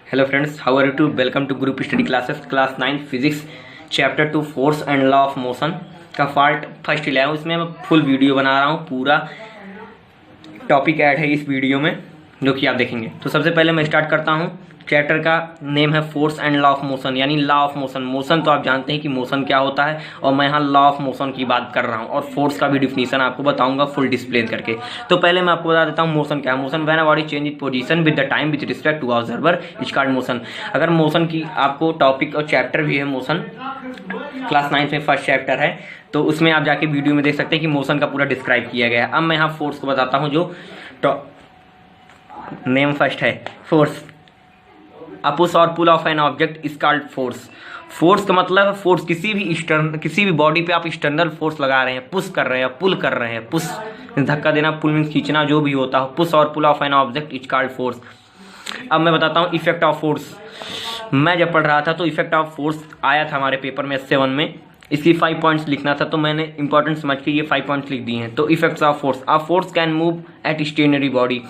Hello friends, how are you to welcome to group study classes class 9 physics chapter 2 force and law of motion का part first लिया हूँ। इसमें मैं full video बना रहा हूँ, पूरा टॉपिक ऐड है इस वीडियो में जो कि आप देखेंगे। तो सबसे पहले मैं स्टार्ट करता हूँ। चैप्टर का नेम है force and law of motion, यानी लॉ ऑफ मोशन। मोशन तो आप जानते हैं कि मोशन क्या होता है, और मैं यहाँ लॉ ऑफ मोशन की बात कर रहा हूँ और फोर्स का भी डिफिनीशन आपको बताऊंगा फुल डिस्प्लेन करके। तो पहले मैं आपको बता देता हूँ मोशन क्या है। Motion when a body change it position with the time with respect to observer is called motion. अगर मोशन की आपको टॉपिक और चैप्टर भी है, मोशन क्लास 9 में फर्स्ट चैप्टर है, तो उसमें आप जाके वीडियो में देख सकते हैं कि मोशन का पूरा डिस्क्राइब किया गया है। अब मैं यहाँ फोर्स को बताता हूँ। जो नेम फर्स्ट है फोर्स, अ पुश और pull of an object is called force. Force का मतलब है फोर्स, किसी भी बॉडी पे आप एक्सटर्नल फोर्स लगा रहे हैं, पुश कर रहे हैं, पुल कर रहे हैं। पुश धक्का देना, पुल मीन्स खींचना, जो भी होता हो। पुश और pull of an object is called force. अब मैं बताता हूँ इफेक्ट ऑफ फोर्स। मैं जब पढ़ रहा था तो इफेक्ट ऑफ फोर्स आया था हमारे पेपर में S7 में। इसकी 5 पॉइंट्स लिखना था, तो मैंने इंपॉर्टेंट समझ के ये 5 पॉइंट्स लिख दिए हैं। तो effects of force, a force can move at stationary body.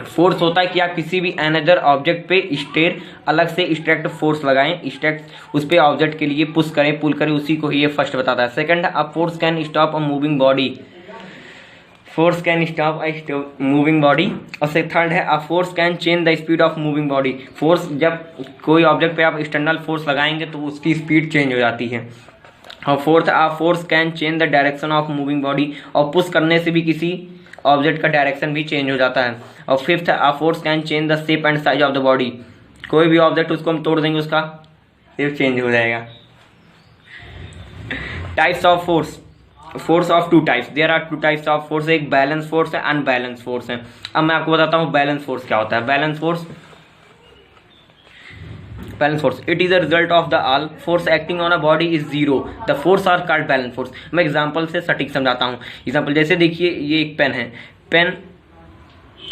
Force होता है कि आप किसी भी अनदर ऑब्जेक्ट पे स्टेर अलग से स्ट्रैक्ट फोर्स लगाएं, स्ट्रैक्ट उस पे ऑब्जेक्ट के लिए पुश करें, पुल करें, उसी को ही ये फर्स्ट बताता है। Second, a force can stop a moving body. Force can stop a moving body. और से थर्ड है, अ force can change the speed of moving body. Force, जब कोई ऑब्जेक्ट पे आप एक्सटर्नल फोर्स लगाएंगे तो उसकी स्पीड चेंज हो जाती है। और fourth, a force can change the direction of moving body. और पुश करने से भी किसी ऑब्जेक्ट का डायरेक्शन भी चेंज हो जाता है। और fifth, a force can change the shape and size of the body. कोई भी ऑब्जेक्ट उसको हम तोड़ देंगे, उसका शेप चेंज हो जाएगा। Types of force, force of 2 types. There are 2 types of force. एक बैलेंस फोर्स है, अनबैलेंस फोर्स है। अब मैं आपको बताता हूँ बैलेंस फोर्स क्या होता है। Balance force, it is a result of the all force acting on a body is zero, the force are called balance force। मैं एग्जांपल से सटीक समझाता हूँ। एग्जांपल जैसे देखिए, ये एक पेन है,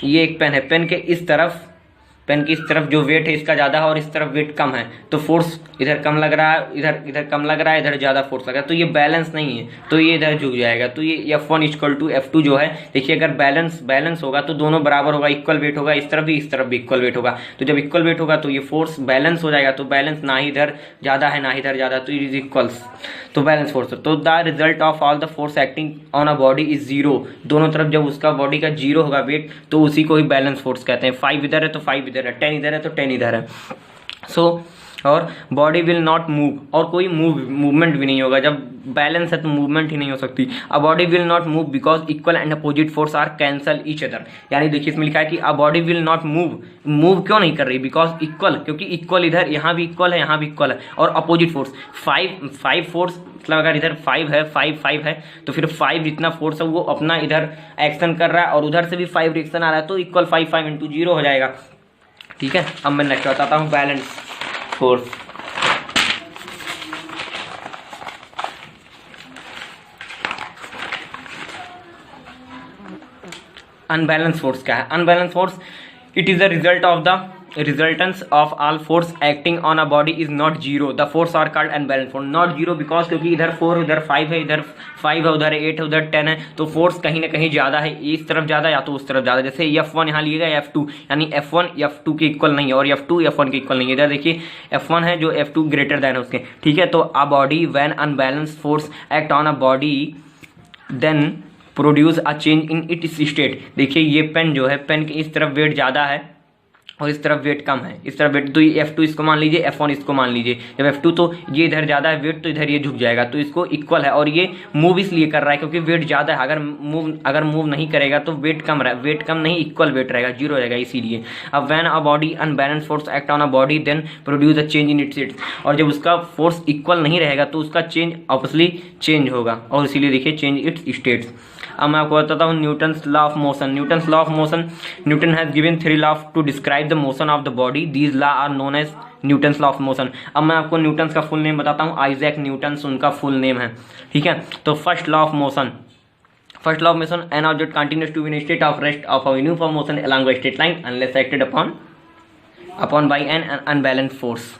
ये एक पेन है। पेन की इस तरफ जो वेट है इसका ज़्यादा है और इस तरफ वेट कम है, तो फोर्स इधर कम लग रहा है, इधर कम लग रहा है, इधर ज़्यादा फोर्स लग रहा है, तो ये बैलेंस नहीं है, तो ये इधर झुक जाएगा। तो ये F1 = F2 जो है, देखिए अगर बैलेंस होगा तो दोनों बराबर होगा, इक्वल वेट होगा, इस तरफ भी इक्वल वेट होगा। तो जब इक्वल वेट होगा तो ये फोर्स बैलेंस हो जाएगा। तो बैलेंस ना ही इधर ज़्यादा है ना ही इधर ज़्यादा, तो इट इज इक्वल्स, तो बैलेंस फोर्स। तो the result of all the force acting on a body is zero. दोनों तरफ जब उसका बॉडी का जीरो होगा वेट, तो उसी को ही बैलेंस फोर्स कहते हैं। 5 इधर है तो 5 इधर है, 10 इधर है तो 10 इधर है। और बॉडी विल नॉट मूव, और कोई मूवमेंट भी नहीं होगा। जब बैलेंस है तो मूवमेंट ही नहीं हो सकती। A body will not move because equal and opposite force are cancel each other. यानी देखिए इसमें लिखा है कि a body will not move क्यों नहीं कर रही? बिकॉज इक्वल, क्योंकि इक्वल इधर यहाँ भी इक्वल है, यहाँ भी इक्वल है। और अपोजिट फोर्स 5 फोर्स, मतलब अगर इधर 5 है, 5 है, तो फिर 5 जितना फोर्स है वो अपना इधर एक्शन कर रहा है और उधर से भी 5 रिएक्शन आ रहा है, तो इक्वल 5 × 0 हो जाएगा। ठीक है, अब मैं नेक्स्ट बताता हूँ बैलेंस फोर्स। अनबैलेंस फोर्स क्या है? Unbalance force, it is the result of the resultants of all force acting on a body is not zero, the force are called unbalance force. Not zero because क्योंकि इधर 4 उधर 5 है, इधर 5 है, उधर 8 है, उधर 10 है, तो फोर्स कहीं ना कहीं ज्यादा है, इस तरफ ज्यादा या तो उस तरफ ज्यादा। जैसे F1 यहाँ लिएगा F2, यानी F1 F2 के इक्वल नहीं है और F2 F1 के इक्वल नहीं है। इधर देखिए F1 है जो F2 ग्रेटर देन है उसके। ठीक है, तो a body when unbalance force act on a body then produce a change in its state. देखिए ये पेन जो है, पेन की इस तरफ वेट ज़्यादा है और इस तरफ वेट कम है, इस तरफ वेट, तो ये F2 इसको मान लीजिए, F1 इसको मान लीजिए। जब F2 तो ये इधर ज़्यादा है वेट, तो इधर ये झुक जाएगा, तो इसको इक्वल है। और ये मूव इसलिए कर रहा है क्योंकि वेट ज़्यादा है। अगर मूव नहीं करेगा तो वेट कम रहा, वेट कम नहीं इक्वल वेट रहेगा, जीरो रहेगा, इसीलिए। अब when a body unbalance force act on a body then produce a change in its state. और जब उसका फोर्स इक्वल नहीं रहेगा तो उसका चेंज ऑब्वियसली चेंज होगा, और इसीलिए देखिए चेंज इट्स स्टेट्स। अब मैं आपको बताता हूँ Newton's law of motion. Newton's law of motion, Newton has given 3 law to describe the motion of the body. These law are known as Newton's law of motion. अब मैं आपको Newton's का full name बताता हूँ। Isaac Newton's उनका full name है। ठीक है, तो first law of motion, an object continues to be in state of rest of a uniform motion along a straight line unless acted upon by an unbalanced force.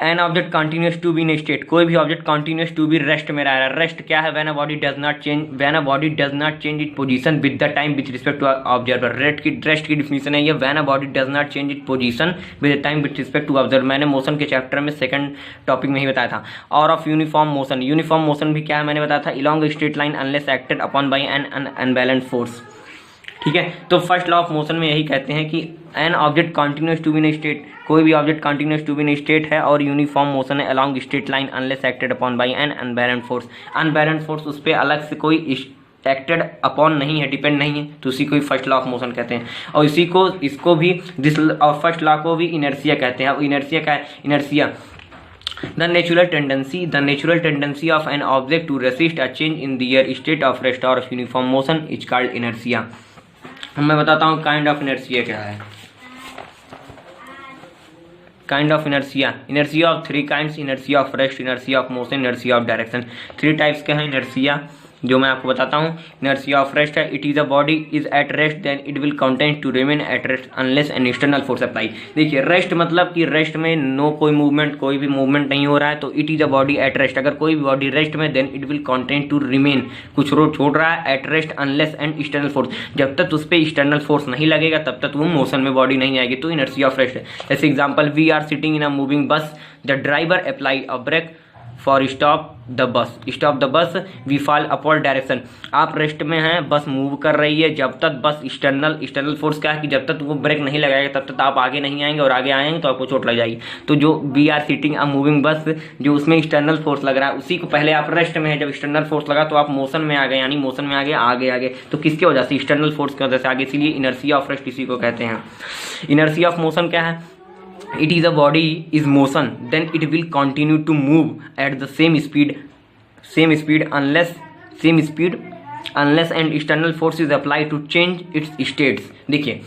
An object continues to be in state, कोई भी object continues to be rest में रह रहा है। Rest क्या है? When a body does not change it position with the time with respect to observer. Rest की definition है ये, when a body does not change it position with the time with respect to observer. मैंने motion के chapter में second topic में ही बताया था। और of uniform motion, uniform motion भी क्या है मैंने बताया था, along straight line unless acted upon by an unbalanced force. ठीक है, तो फर्स्ट लॉ ऑफ मोशन में यही कहते हैं कि an object continues to be in state, कोई भी object continues to be in state है और यूनिफॉर्म मोशन है along straight line unless acted upon by an unbalanced force. Unbalanced force उस पर अलग से कोई एक्टेड अपॉन नहीं है, डिपेंड नहीं है, तो उसी को फर्स्ट लॉ ऑफ मोशन कहते हैं। और इसी को इसको भी दिस और फर्स्ट लॉ को भी इनर्शिया कहते हैं। अब इनर्शिया क्या है? Inertia The natural tendency of an object to resist a change in their state of rest or of uniform motion is called inertia। मैं बताता हूँ काइंड ऑफ इनर्शिया क्या है। Kind of inertia of three kinds, inertia of rest, inertia of motion, inertia of direction. Three types के हैं inertia जो मैं आपको बताता हूँ। इनर्शिया ऑफ रेस्ट है, it is a body is at rest then it will content to remain at rest unless an external force apply. देखिए rest मतलब कि रेस्ट में नो कोई मूवमेंट, कोई भी मूवमेंट नहीं हो रहा है, तो it is a body at rest. अगर कोई भी बॉडी रेस्ट में then it will content to remain, कुछ रोड छोड़ रहा है at rest unless an external force. जब तक उस पर एक्सटर्नल फोर्स नहीं लगेगा तब तक वो मोशन में बॉडी नहीं आएगी, तो इनर्शिया ऑफ रेस्ट है। जैसे example, we are sitting in a moving bus, the driver apply a brake for stop the bus we fall upward direction. आप रेस्ट में हैं, बस मूव कर रही है, जब तक बस एक्सटर्नल फोर्स क्या है कि जब तक वो ब्रेक नहीं लगाएगा तब तक आप आगे नहीं आएंगे, और आगे आएंगे तो आपको चोट लग जाएगी। तो जो we are sitting a moving bus, जो उसमें एक्सटर्नल फोर्स लग रहा है उसी को, पहले आप रेस्ट में है, जब एक्सटर्नल फोर्स लगा तो आप मोशन में आ गए, यानी मोशन में आगे। तो किसकी वजह से? एक्सटर्नल फोर्स की वजह से आगे, इसीलिए इनर्शिया ऑफ रेस्ट इसी को कहते हैं। इनर्शिया ऑफ मोशन क्या है? It is a body is motion, then it will continue to move at the same speed unless an external force is applied to change its states। देखिए,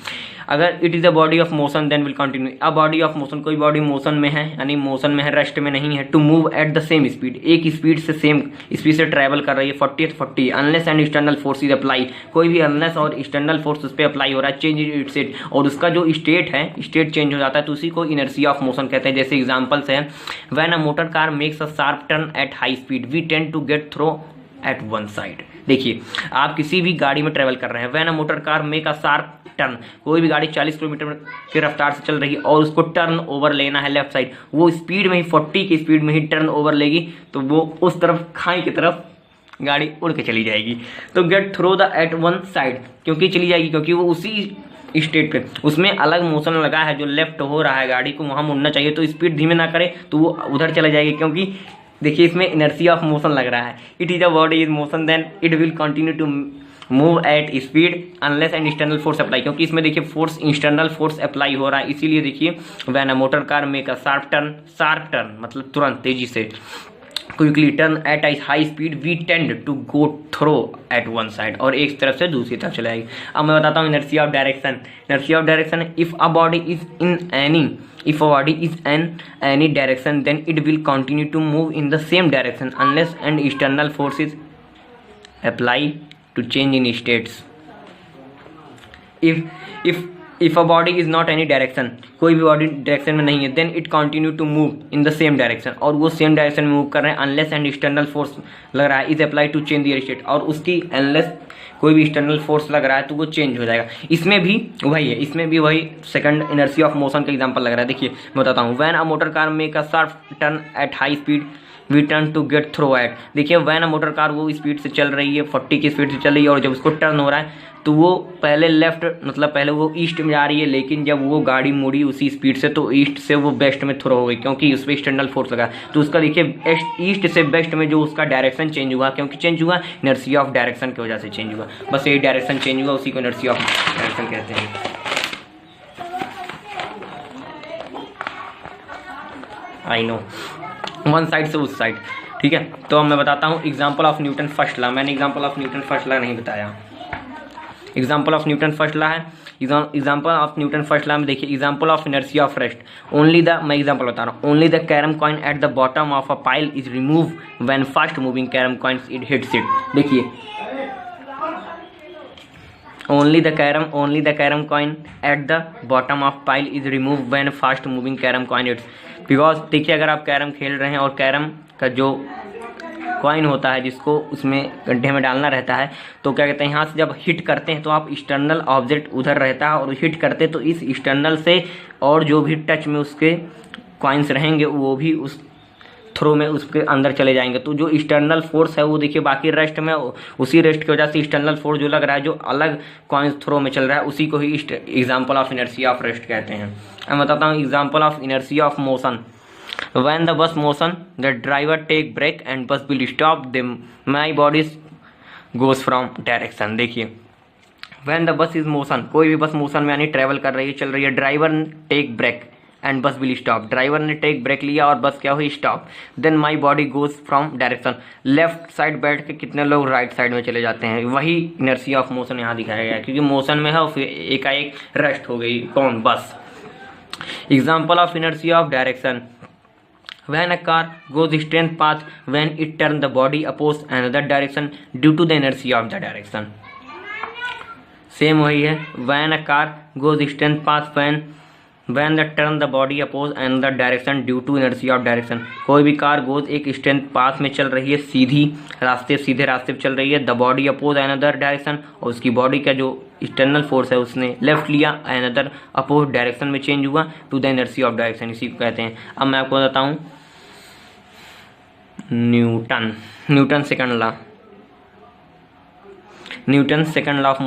अगर it is a body of motion then will continue, a body of motion, कोई body motion में है यानी motion में है, rest में नहीं है, to move at the same speed, एक स्पीड से सेम स्पीड से ट्रैवल कर रही है 40 unless and external force is apply, कोई भी अनलेस और एक्सटर्नल फोर्स उस पर अप्लाई हो रहा है, चेंज इट स्टेट, और उसका जो स्टेट है स्टेट चेंज हो जाता है, तो उसी को इनर्शिया ऑफ मोशन कहते हैं। जैसे एग्जाम्पल्स है, when a motor car makes a sharp turn at high speed we tend to get throw at one side. देखिए, आप किसी भी गाड़ी में ट्रेवल कर रहे हैं, when a motor car make a sharp turn, कोई भी गाड़ी 40 किलोमीटर की रफ्तार से चल रही है और उसको टर्न ओवर लेना है लेफ्ट साइड, वो स्पीड में ही 40 की स्पीड में ही टर्न ओवर लेगी, तो वो उस तरफ खाई की तरफ गाड़ी उड़ के चली जाएगी। तो get throw the at one side, क्योंकि चली जाएगी क्योंकि वो उसी स्टेट पे, उसमें अलग मोशन लगा है, जो लेफ्ट हो रहा है गाड़ी को वहाँ मुड़ना चाहिए, तो स्पीड धीमे ना करे तो वो उधर चला जाएगी, क्योंकि देखिए इसमें इनर्शिया ऑफ मोशन लग रहा है। It is a body is motion then it will continue to move at speed unless and external force apply, क्योंकि इसमें देखिए फोर्स एक्सटर्नल फोर्स अप्लाई हो रहा है, इसीलिए देखिए when a motor car make a sharp turn मतलब तुरंत तेजी से, quickly turn at I high speed we tend to go throw at one side, और एक तरफ से दूसरी तरफ चले जाएगी। अब मैं बताता हूँ inertia of direction. Inertia of direction, if a body is in any direction then it will continue to move in the same direction unless an external force is applied to change in states। if a body is not any direction, कोई भी body direction में नहीं है, then it continue to move in the same direction, और वो same direction में move कर रहे हैं, unless an external force लग रहा है is applied to change their state, और उसकी unless कोई भी एक्सटर्नल फोर्स लग रहा है तो वो चेंज हो जाएगा। इसमें भी वही है, इसमें भी वही सेकंड इनर्शिया ऑफ मोशन का एग्जांपल लग रहा है। देखिए मैं बताता हूँ, when a motor car make a sharp turn at high speed we turn to get throw at. देखिए व्हेन अ मोटर कार वो स्पीड से चल रही है, 40 की स्पीड से चल रही है, और जब उसको टर्न हो रहा है तो वो पहले लेफ्ट मतलब पहले वो ईस्ट में जा रही है, लेकिन जब वो गाड़ी मुड़ी उसी स्पीड से तो ईस्ट से वो वेस्ट में थ्रो हो गई, क्योंकि उस पर एक्सटर्नल फोर्स लगा। तो उसका देखिए ईस्ट से वेस्ट में जो उसका डायरेक्शन चेंज हुआ, क्योंकि चेंज हुआ इनर्शिया ऑफ डायरेक्शन की वजह से चेंज हुआ, बस यही डायरेक्शन चेंज हुआ, उसी को इनर्शिया ऑफ डायरेक्शन कहते हैं। आई नो, वन साइड से उस साइड, ठीक है। तो अब मैं बताता हूँ example of Newton first law. मैंने example of Newton first law नहीं बताया। Example of Newton first law है, example of Newton first law में देखिए, example of inertia of rest, only the, मैं एग्जाम्पल बता रहा हूँ, only the carrom coin at the bottom of a pile is remove when fast moving carrom coins it hits it. देखिए only the carom coin at the bottom of pile is removed when fast moving carom coin hits। Because देखिए अगर आप carrom खेल रहे हैं और carrom का जो कॉइन होता है जिसको उसमें गड्ढे में डालना रहता है, तो क्या कहते हैं यहाँ से जब हिट करते हैं तो आप एक्सटर्नल ऑब्जेक्ट उधर रहता है और हिट करते तो इस एक्सटर्नल से और जो भी टच में उसके कॉइन्स रहेंगे वो भी उस थ्रो में उसके अंदर चले जाएंगे। तो जो एक्सटर्नल फोर्स है वो देखिए बाकी रेस्ट में उसी रेस्ट की वजह से एक्सटर्नल फोर्स जो लग रहा है जो अलग कॉइन्स थ्रो में चल रहा है उसी को ही example of inertia of rest कहते हैं। मैं बताता हूँ example of inertia of motion. When the bus motion, the driver take brake and bus will stop. Them my body goes from direction। देखिए when the bus is motion, कोई भी बस motion में यानी ट्रेवल कर रही है, चल रही है, driver take brake and bus will stop. Driver ने टेक ब्रेक लिया और बस क्या हुई stop. Then my body goes from direction. Left side बैठ के कितने लोग राइट साइड में चले जाते हैं। वही इनर्शिया ऑफ मोशन यहाँ दिखाया गया है क्योंकि मोशन में है और फिर एकाएक रेस्ट हो गई कौन, बस। Example of inertia of direction. When a car goes straight path when it turn the body oppose another direction due to the inertia of the direction। Same वही है। When a car goes straight path when the turn the body oppose another direction due to inertia of direction। कोई भी car goes एक straight path में चल रही है, सीधे रास्ते पे चल रही है। The body oppose another direction, और उसकी बॉडी का जो एक्सटर्नल फोर्स है उसने लेफ्ट लिया, अनदर अपोज डायरेक्शन में चेंज हुआ to the inertia of direction, इसी को कहते हैं। अब मैं आपको बताता हूँ Newton second law. Newton second law of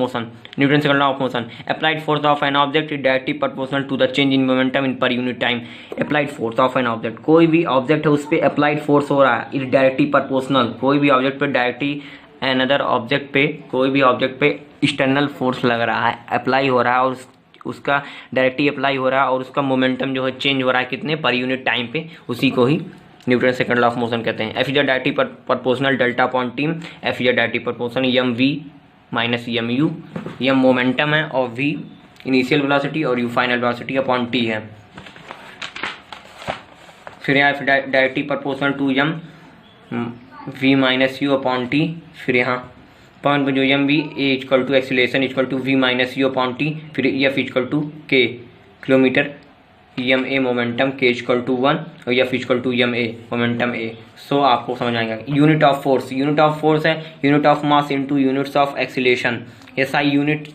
motion. Applied force of an object is directly proportional to the change in momentum in per unit time. Applied force of an object, कोई भी ऑब्जेक्ट है उस पर applied force हो रहा है, is directly proportional. कोई भी ऑब्जेक्ट पे डायरेक्टली अनदर ऑब्जेक्ट पे, कोई भी ऑब्जेक्ट पे एक्सटर्नल फोर्स लग रहा है, अप्लाई हो रहा है और उसका डायरेक्टली अप्लाई हो रहा है और उसका मोमेंटम जो है चेंज हो रहा है कितने पर यूनिट टाइम पे, उसी को ही Newton second law of motion कहते हैं। F is directly proportional delta upon T. F is directly proportional M V minus M U. M momentum है और वी इनिशियल वेलोसिटी और U final velocity upon T है। फिर यहाँ directly proportional to M V minus U upon T. फिर यहाँ point पर जो M V A equal to acceleration equal to V minus U upon T. फिर F equal to K kilometre, M A momentum, K equal to 1 और F equal to M A momentum A. So आपको समझ आएगा। Unit of force है unit of mass into units of acceleration. SI unit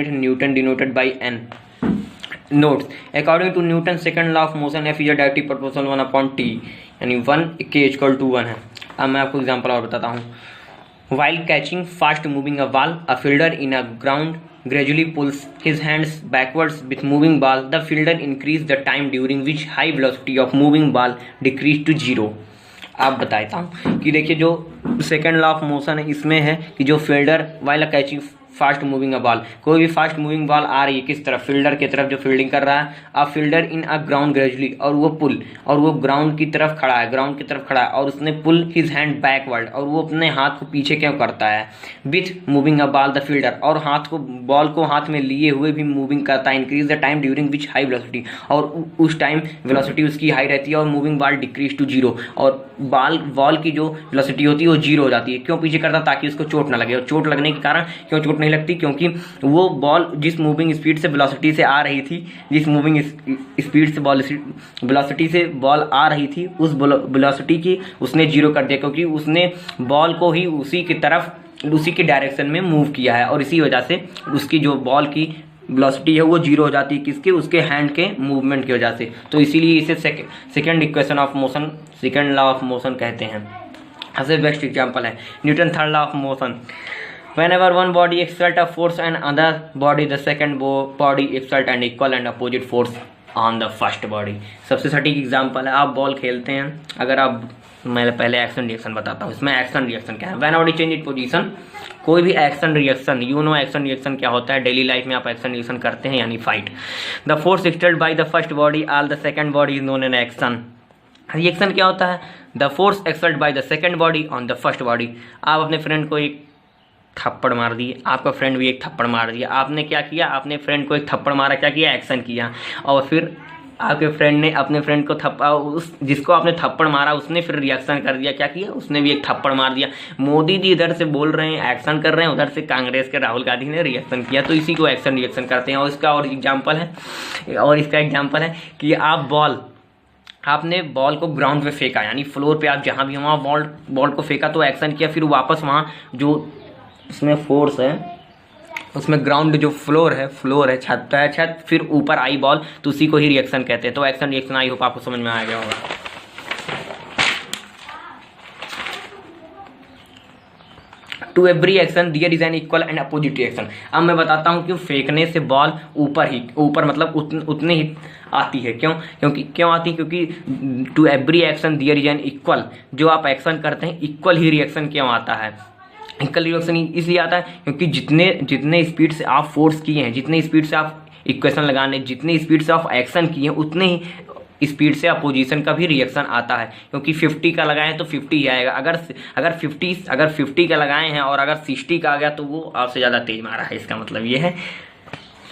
newton denoted by N. Notes according to Newton second law of motion F is directly proportional 1 upon T, यानी 1 के equal to 1 है। अब मैं आपको example और बताता हूँ। While catching fast moving a ball, a fielder in a ground gradually pulls his hands backwards with moving ball. The fielder increase the time during which high velocity of moving ball decrease to 0। आप बताता हूँ कि देखिए जो second law of motion है इसमें है कि जो fielder while catching fast moving a ball, कोई भी फास्ट मूविंग बॉल आ रही है किस तरफ, फील्डर की तरफ जो फील्डिंग कर रहा है। अब फील्डर इन अ ग्राउंड ग्रेजुअली, और वो पुल, और वो ग्राउंड की तरफ खड़ा है, और उसने पुल हिज हैंड बैकवर्ड, और वो अपने हाथ को पीछे क्यों करता है, with moving a ball the fielder, और हाथ को बॉल को हाथ में लिए हुए भी मूविंग करता है। Increase the time during which high velocity, और उस टाइम वेलोसिटी उसकी हाई रहती है और मूविंग बॉल डिक्रीज टू 0, और बॉल की जो वेलोसिटी होती है वो 0 हो जाती है। क्यों पीछे करता, ताकि उसको चोट ना लगे, और चोट लगने के कारण क्यों चोट नहीं लगती, क्योंकि वो बॉल जिस मूविंग स्पीड से वेलोसिटी से आ रही थी, जिस मूविंग स्पीड से वेलोसिटी से बॉल आ रही थी, उस वेलोसिटी की उसने 0 कर दिया, क्योंकि उसने बॉल को ही उसी की डायरेक्शन में मूव किया है, और इसी वजह से उसकी जो बॉल की वेलोसिटी है वो 0 हो जाती है, किसके, उसके हैंड के मूवमेंट की वजह से। तो इसीलिए इसे second equation of motion, second law of motion कहते हैं। सबसे बेस्ट एग्जांपल है Newton third law of motion. Whenever one body exert a force on other body, the second body exert an equal and opposite force on the first body। सबसे सटीक example है, आप ball खेलते हैं, अगर आप, मैं पहले एक्शन रिएक्शन बताता हूँ। इसमें एक्शन रिएक्शन क्या है, when body change it position, कोई भी एक्शन रिएक्शन, एक्शन रिएक्शन क्या होता है, डेली लाइफ में आप एक्शन रिएक्शन करते हैं, यानी fight. The force exerted by the first body all the second body is known an action. Reaction क्या होता है, the force exerted by the second body on the first body. आप अपने फ्रेंड को एक थप्पड़ मार दिए, आपका फ्रेंड भी एक थप्पड़ मार दिया, आपने क्या किया, आपने फ्रेंड को एक थप्पड़ मारा, क्या किया, एक्शन किया, और फिर आपके फ्रेंड ने अपने फ्रेंड को जिसको आपने थप्पड़ मारा उसने फिर रिएक्शन कर दिया, क्या किया, उसने भी एक थप्पड़ मार दिया। मोदी जी इधर से बोल रहे हैं, एक्शन कर रहे हैं, उधर से कांग्रेस के राहुल गांधी ने रिएक्शन किया, तो इसी को एक्शन रिएक्शन करते हैं। और इसका एग्जाम्पल है कि आप आपने बॉल को ग्राउंड पे फेंका, यानी फ्लोर पे आप जहाँ भी वहाँ बॉल को फेंका तो एक्शन किया, फिर वापस वहाँ जो इसमें फोर्स है, उसमें ग्राउंड जो फ्लोर है छत पे है छत, फिर ऊपर आई बॉल, तो उसी को ही रिएक्शन कहते हैं। तो एक्शन रिएक्शन आई होप आपको समझ में आ गया होगा। To every action there is an equal and opposite reaction. अब मैं बताता हूँ क्यों फेंकने से बॉल ऊपर मतलब उतने ही आती है। क्यों आती है? क्योंकि to every action there is an equal, जो आप एक्शन करते हैं इक्वल ही रिएक्शन क्यों आता है? इक्वल रिएक्शन इसलिए आता है क्योंकि जितने स्पीड से आप फोर्स किए हैं, जितने स्पीड से आप इक्वेशन लगाने, जितने स्पीड से आप एक्शन किए हैं, उतने ही स्पीड से अपोजिशन का भी रिएक्शन आता है। क्योंकि 50 का लगाए हैं तो 50 ही आएगा। अगर 50 का लगाए हैं और अगर 60 का आ गया तो वो आपसे ज़्यादा तेज मारा है, इसका मतलब ये है।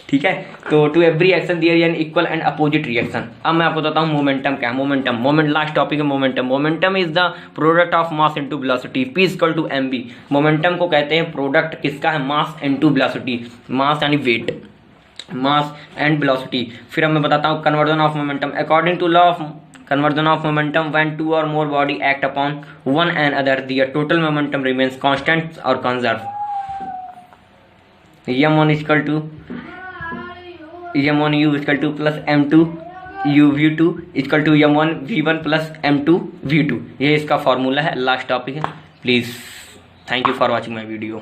ठीक है, तो to every action there is an equal and opposite reaction. अब मैं आपको बताता हूँ मोमेंटम क्या है। मोमेंट लास्ट टॉपिक है momentum. Momentum is the product of mass into velocity, P equal to mv। Momentum को कहते हैं प्रोडक्ट किसका है? मास इनटू वेलोसिटी। मास यानी वेट, मास एंड वेलोसिटी। फिर अब मैं बताता हूँ conversion of momentum. According to law of conversion of momentum, when two or more body act upon one another, their total momentum remains constant or conserved. m1 equal to m1 u equal to plus m2 u v2 equal to m1 v1 plus m2 v2। ये इसका formula है। Last topic है। Please thank you for watching my video.